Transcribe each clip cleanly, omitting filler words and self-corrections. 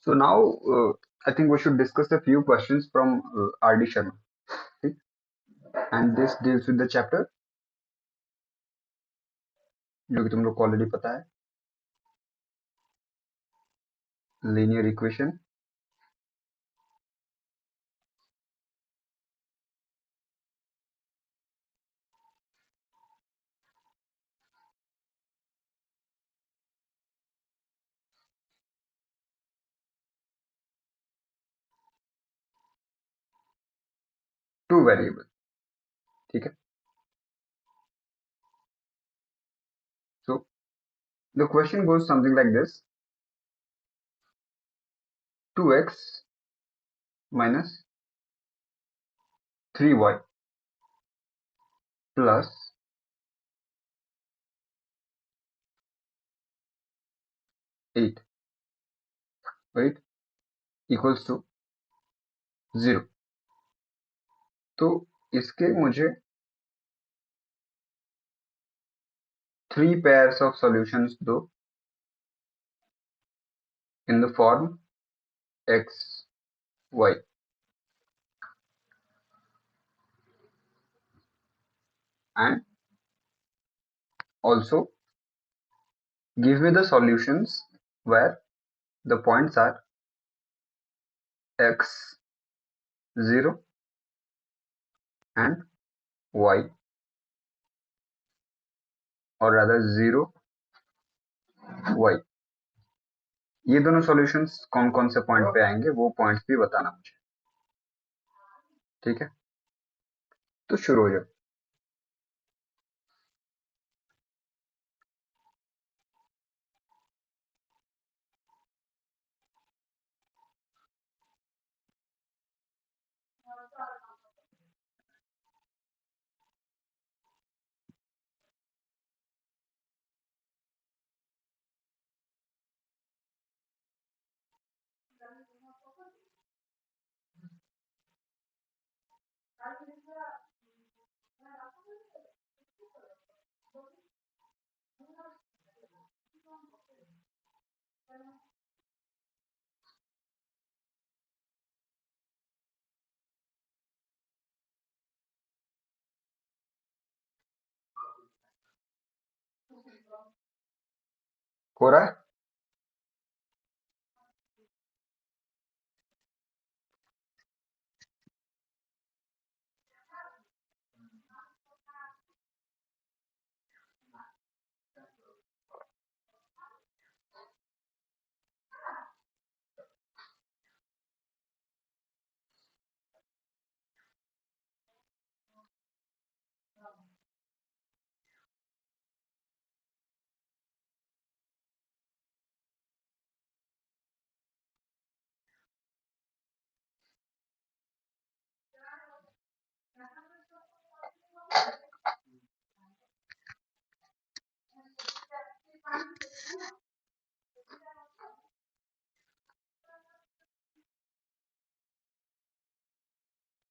So now I think we should discuss a few questions from R.D. Sharma. ठीक? And this deals with the chapter जो कि तुम लोग को already पता है, linear equation. Two variable. ठीक है. So the question goes something like this: 2x minus 3y plus 8, right, equals to 0. तो इसके मुझे 3 pairs of solutions दो in the form x, y. And also give me the solutions where the points are x 0 and y, or rather 0 y. ये दोनों solutions कौन कौन से point पे आएंगे वो पॉइंट्स भी बताना मुझे. ठीक है, तो शुरू हो जाओ. हो रहा है.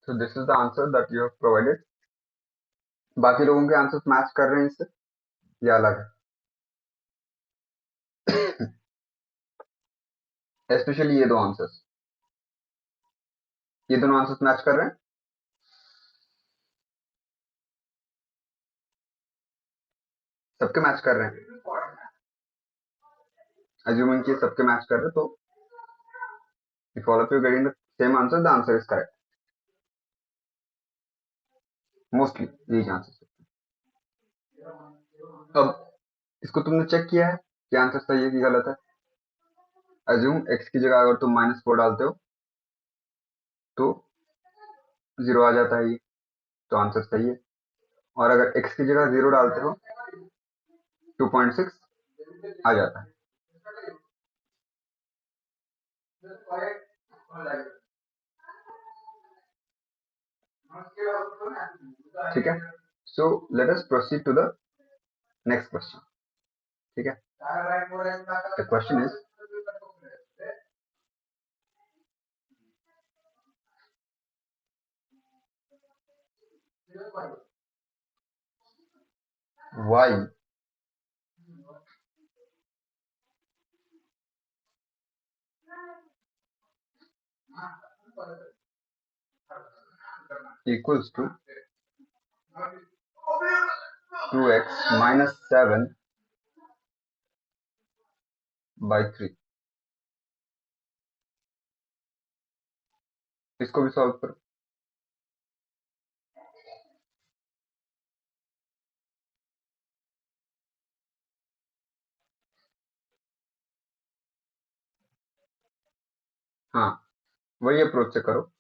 So this is the answer that you have provided. बाकी लोगों के आंसर्स मैच कर रहे हैं इससे या अलग है? स्पेशली ये दो आंसर्स, ये दोनों आंसर्स मैच कर रहे हैं. सबके मैच कर रहे हैं. अज्यूमिंग कि सबके मैच कर रहे हैं, तो if all of you getting the same answer, the answer is correct. Mostly यही चांसेस है. अब इसको तुमने चेक किया है कि आंसर सही है कि गलत है. अज्यूम x की जगह अगर तुम -4 डालते हो तो 0 आ जाता है, ये तो आंसर सही है. और अगर x की जगह 0 डालते हो 2.6 आ जाता है. ठीक है, so let us proceed to the next question. ठीक है, the question is y equals to 2x minus 7 by 3। इसको भी सॉल्व करो। हाँ, वही अप्रोच से करो।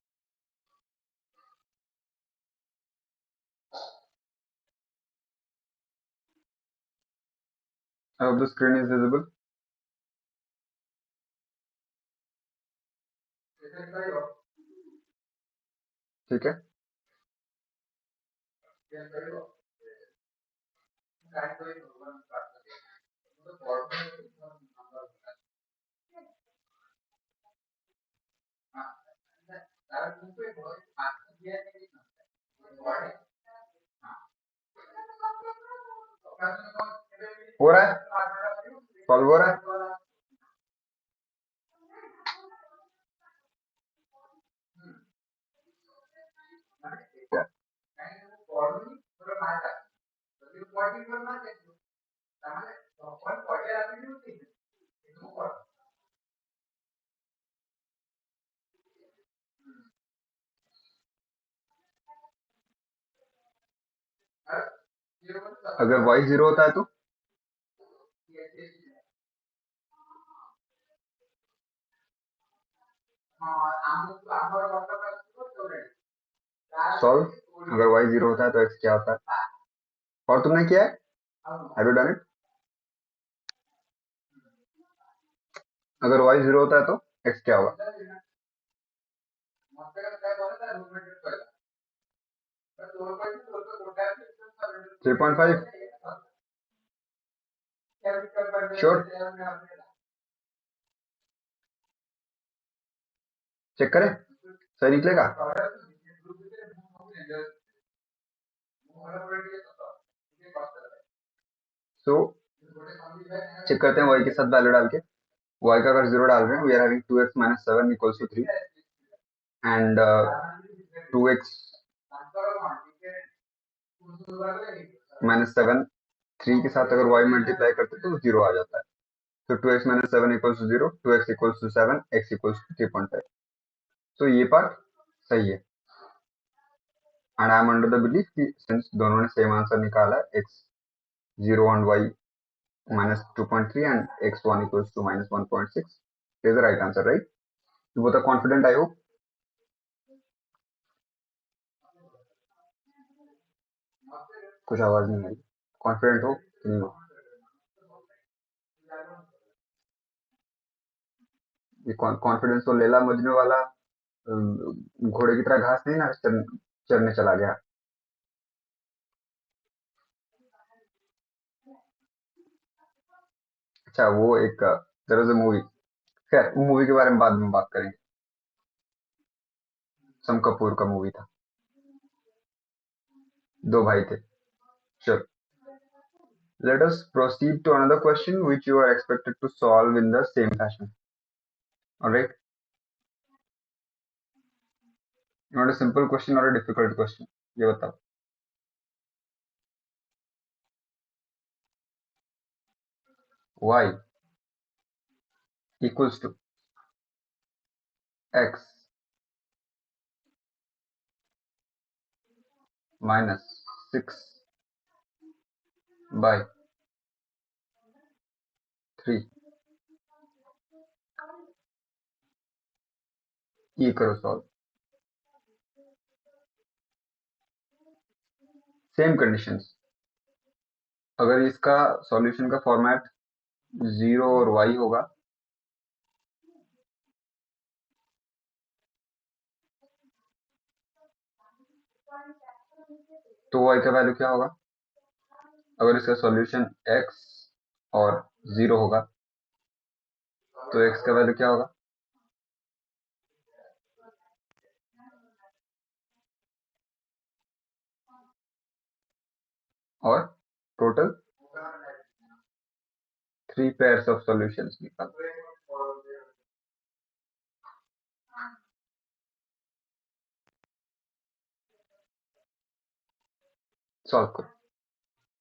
I hope the screen is visible. ठीक है, हो रहा है, सॉल्व हो रहा है। क्या? अगर y 0 होता है तो सॉल्व। अगर y 0 होता है तो x क्या होता है? और तुमने किया है? Have you done it? अगर y 0 होता है तो x क्या होगा? 3.5 श्योर? चेक करें, सही निकलेगा। सो चेक करते हैं y के साथ वैल्यू डाल के। y का अगर 0 डाल रहे हैं, we are having 2x minus 7 equals to 3 and 2x minus 7 3 के साथ अगर y मल्टीप्लाई करते तो 0 आ जाता है। तो 2x minus 7 equals to 0, 2x equals to 7, x equals to 3.5। तो ये पार्ट सही है। And I am under the belief कि सिंस दोनों ने सेम आंसर निकाला है, x 0 and y minus 2.3 and x1 equals to minus 1.6 is the right answer, right? You both are confident, I hope. कुछ आवाज नहीं आई। कॉन्फिडेंट हो कि नहीं हो? ये कॉन्फिडेंस तो लैला मजनू वाला घोड़े की तरह घास नहीं ना चरने चला गया। अच्छा, वो एक देयर वाज अ मूवी। खैर, वो मूवी के बारे में बाद में बात करेंगे। सम कपूर का मूवी था, दो भाई थे। Sure. Let us proceed to another question which you are expected to solve in the same fashion. Alright? You want a simple question or a difficult question? ये बताओ। Y equals to x minus 6 by 3। ये करो solve. Same conditions. अगर इसका solution का format 0 और y होगा तो y का वैल्यू क्या होगा? अगर इसका सॉल्यूशन x और 0 होगा तो x का वैल्यू क्या होगा? और टोटल 3 पेयर्स ऑफ सॉल्यूशंस निकाल। सॉल्व करो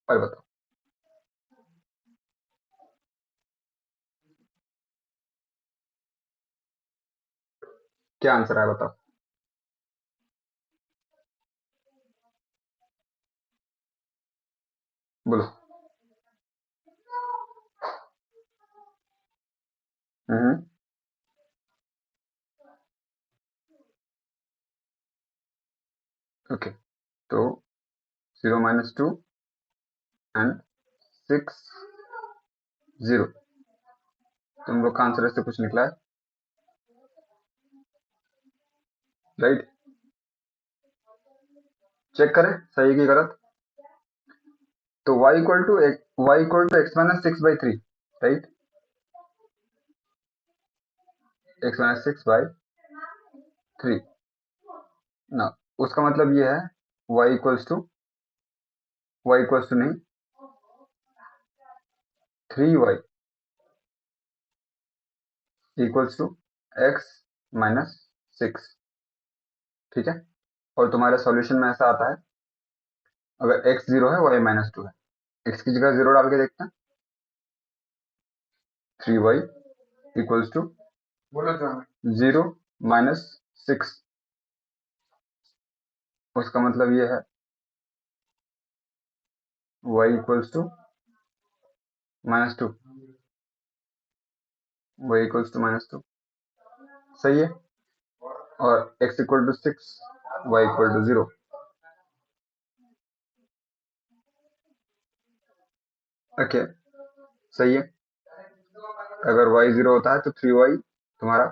और बताओ क्या आंसर है, बताओ। बोलो। हम्म। ओके, तो 0 - 2 एंड 6 0, तुम लोग का आंसर ऐसे कुछ निकला है, राइट? चेक करें सही की गलत। तो y=x - 6/3, राइट? x - 6/3 ना, उसका मतलब ये है y नहीं, 3y=x - 6, ठीक है। और तुम्हारे सॉल्यूशन में ऐसा आता है, अगर x 0 है, y -2 है, x की जगह 0 डाल के देखते हैं। 3y बोलो तो हमें 0 - 6, उसका मतलब ये है y=-2, y=-2, सही है। और x=6, y=0, ओके, सही है। अगर y 0 होता है तो 3y तुम्हारा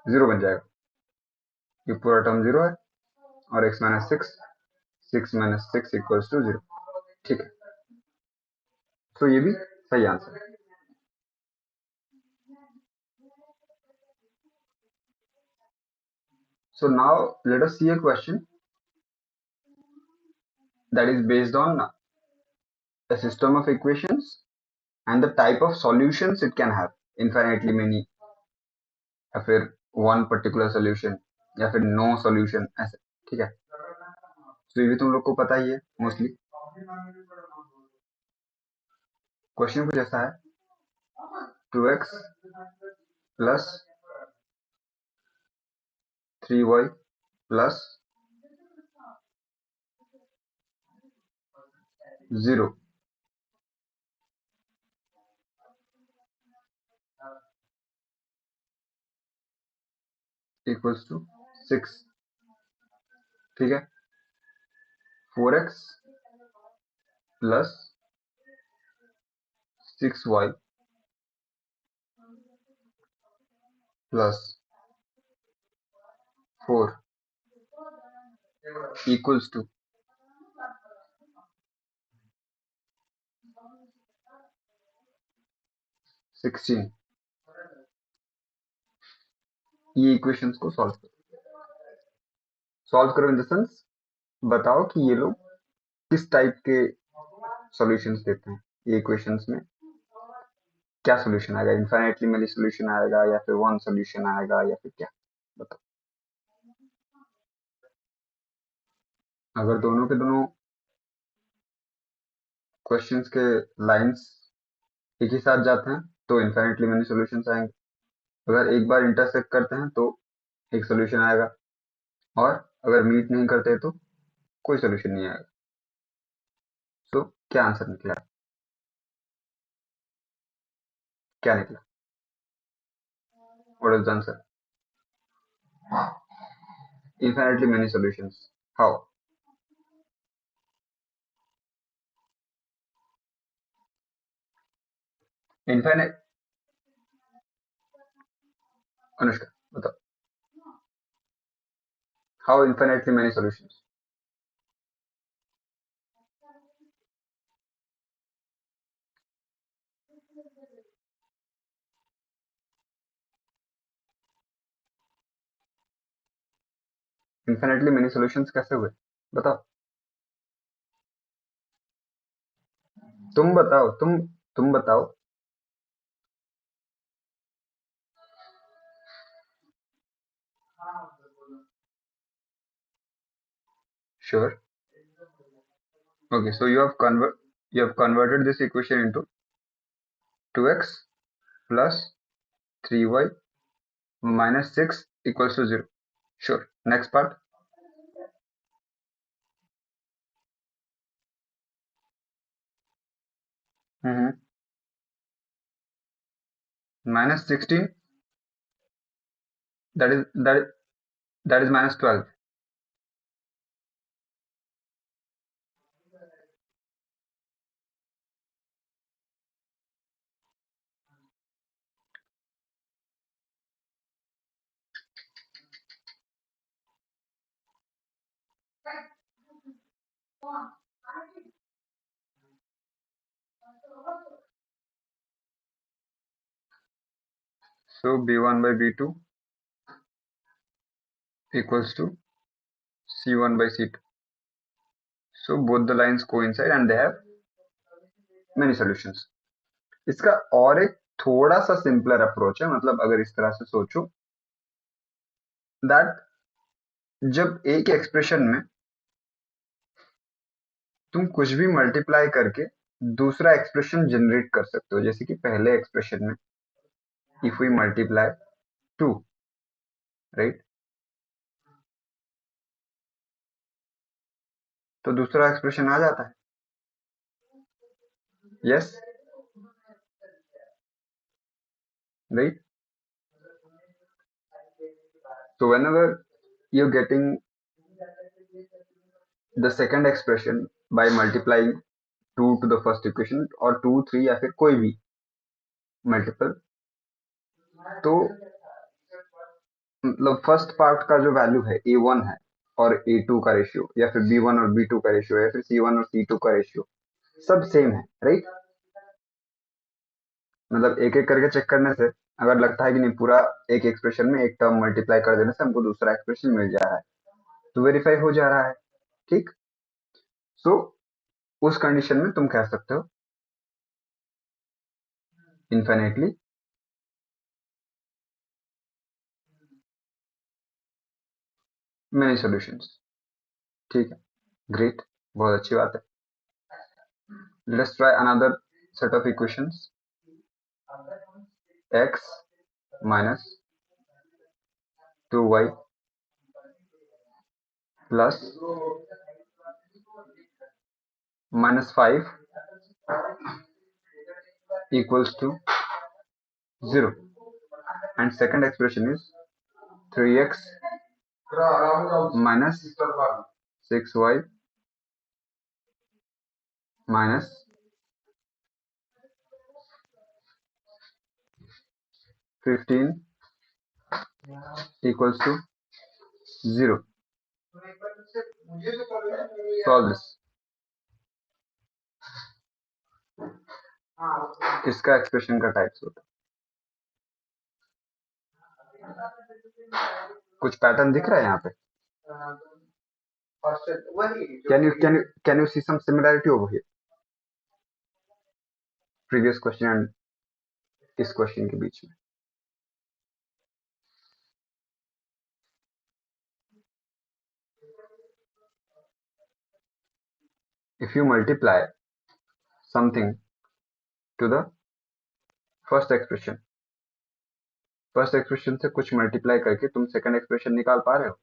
0 बन जाएगा, ये पूरा टर्म 0 है, और x - 6, 6 - 6 = 0, ठीक है। तो ये भी सही आंसर है। So now let us see a question that is based on a system of equations and the type of solutions it can have, infinitely many, या फिर one particular solution, या फिर no solution, ऐसे, ठीक है। तो ये भी तुम लोग को पता ही है मोस्टली। क्वेश्चन कुछ ऐसा है, 2x plus 3y plus 0 equals to 6, ठीक है। 4x plus 6y plus 4 equals to 16। ये इक्वेशंस को सॉल्व करो इन द सेंस, बताओ कि ये लोग किस टाइप के सॉल्यूशंस देते हैं, ये इक्वेशंस में क्या सॉल्यूशन आएगा, इनफाइनाइटली मेनी सॉल्यूशन आएगा या फिर वन सॉल्यूशन आएगा या फिर क्या, बताओ। अगर दोनों के दोनों क्वेश्चंस के लाइंस एक ही साथ जाते हैं तो इनफाइनाइटली मेनी सॉल्यूशंस आएंगे। अगर एक बार इंटरसेक्ट करते हैं तो एक सॉल्यूशन आएगा, और अगर मीट नहीं करते तो कोई सॉल्यूशन नहीं आएगा। तो क्या आंसर निकला, क्या निकला, what is the answer? Infinitely many solutions, how? Infinite, Anushka बताओ, how infinitely many solutions? Infinitely many solutions कैसे हुए, बताओ। तुम बताओ, तुम बताओ। Sure. Okay, so you have converted this equation into 2x plus 3y minus 6 equals to 0. Sure. Next part. Minus 16, that is minus 12. So b1 by b2 equals to c1 by c2. So both the lines coincide and they have many solutions. इसका और एक थोड़ा सा simpler approach है, मतलब अगर इस तरह से सोचो दैट जब एक एक्सप्रेशन में तुम कुछ भी मल्टीप्लाई करके दूसरा एक्सप्रेशन जनरेट कर सकते हो, जैसे कि पहले एक्सप्रेशन में इफ वी मल्टीप्लाई 2, राइट, तो दूसरा एक्सप्रेशन आ जाता है. Yes, right. So whenever you're getting the second expression by multiplying 2 to the first equation और 2 3 या फिर कोई भी मल्टीपल, तो मतलब फर्स्ट पार्ट का जो वैल्यू है a1 है और a2 का रेशियो, या फिर b1 और b2 का रेशियो, या फिर c1 और c2 का रेशियो सब सेम है, राइट. मतलब एक एक करके चेक करने से अगर लगता है कि नहीं पूरा एक एक्सप्रेशन में एक टर्म मल्टीप्लाई कर देने से हमको दूसरा एक्सप्रेशन मिल जा रहा है, तो वेरीफाई हो जा रहा है, ठीक. सो उस कंडीशन में तुम कह सकते हो इन्फिनिटली मेनी सॉल्यूशंस. ठीक है, ग्रेट, बहुत अच्छी बात है. Let's try another set of equations. x minus 2y plus minus 5 equals to 0, and second expression is 3x minus 6y minus 15 equals to 0. Solve this. इसका एक्सप्रेशन का टाइप्स होता है. कुछ पैटर्न दिख रहा है यहाँ पे? Can you see some similarity over here? Previous question and इस क्वेश्चन के बीच में. If you multiply something to the first expression से कुछ मल्टीप्लाई करके तुम सेकंड एक्सप्रेशन निकाल पा रहे हो?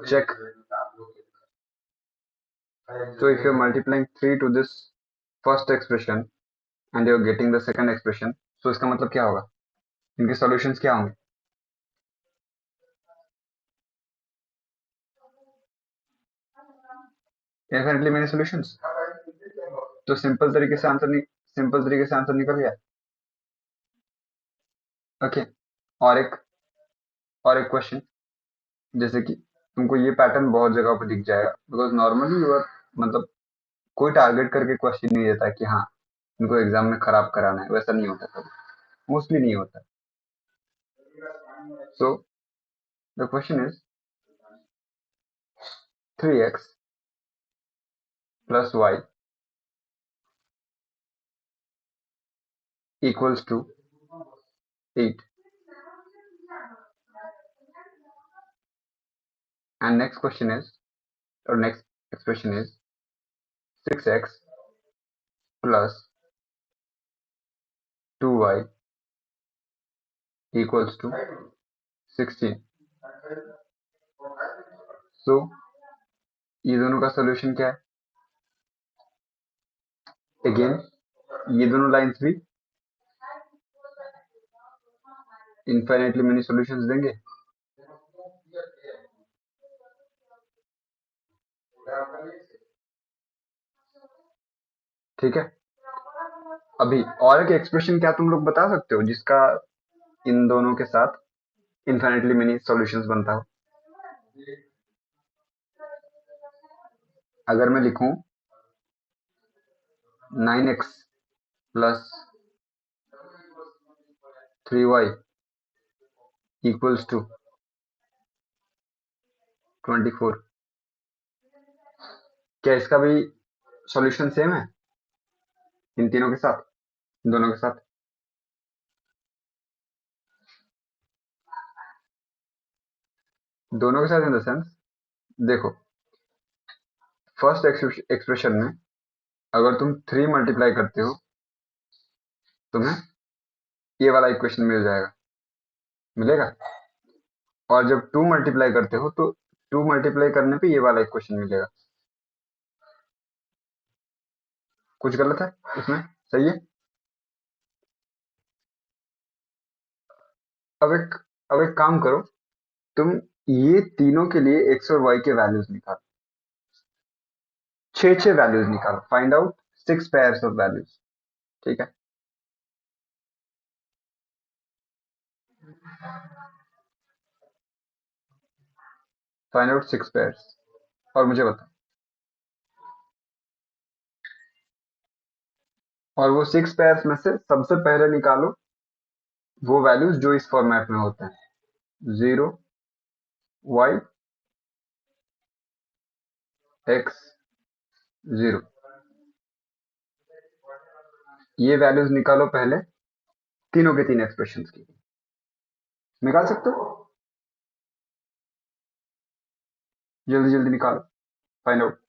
Check. So if you're multiplying 3 to this first expression and you're getting the second expression, so इसका मतलब क्या होगा? इनके सॉल्यूशंस क्या होंगे? Definitely many solutions. तो सिंपल तरीके से आंसर निकल गया. ओके, और एक क्वेश्चन, जैसे कि तुमको ये पैटर्न बहुत जगह पे दिख जाएगा, बिकॉज नॉर्मली मतलब कोई टारगेट करके क्वेश्चन नहीं देता कि हाँ इनको एग्जाम में खराब कराना है, वैसा नहीं होता कभी, मोस्टली नहीं होता. So the question is 3x plus y equals to 8, and next question is, or next expression is 6x plus 2y equals to 16. So ये दोनों का सॉल्यूशन क्या है? अगेन ये दोनों लाइंस भी इनफाइनाइटली मेनी सॉल्यूशंस देंगे। ठीक है, अभी और एक एक्सप्रेशन क्या तुम लोग बता सकते हो जिसका इन दोनों के साथ इनफाइनाइटली मेनी सॉल्यूशंस बनता हो? अगर मैं लिखूं 9x plus 3y equals to 24, क्या इसका भी सॉल्यूशन सेम है इन तीनों के साथ, इन दोनों के साथ? दोनों के साथ इन द सेंस, देखो फर्स्ट एक्सप्रेशन में अगर तुम 3 मल्टीप्लाई करते हो तुम्हें ये वाला इक्वेशन मिल जाएगा, मिलेगा। और जब 2 मल्टीप्लाई करते हो तो 2 मल्टीप्लाई करने पे ये वाला इक्वेशन मिलेगा। कुछ गलत है इसमें? सही है। अब एक काम करो, तुम ये तीनों के लिए एक्स और वाई के वैल्यूज निकालो, 6 वैल्यूज निकालो, find out 6 pairs of values. ठीक है, फाइंड आउट 6 पेयर्स और मुझे बताओ। और वो 6 पेयर्स में से सबसे पहले निकालो वो वैल्यूज जो इस फॉर्मेट में होते हैं, 0 y x 0। ये वैल्यूज निकालो पहले तीनों के तीन एक्सप्रेशंस की। निकाल सकते हो? जल्दी जल्दी निकालो, फाइंड आउट।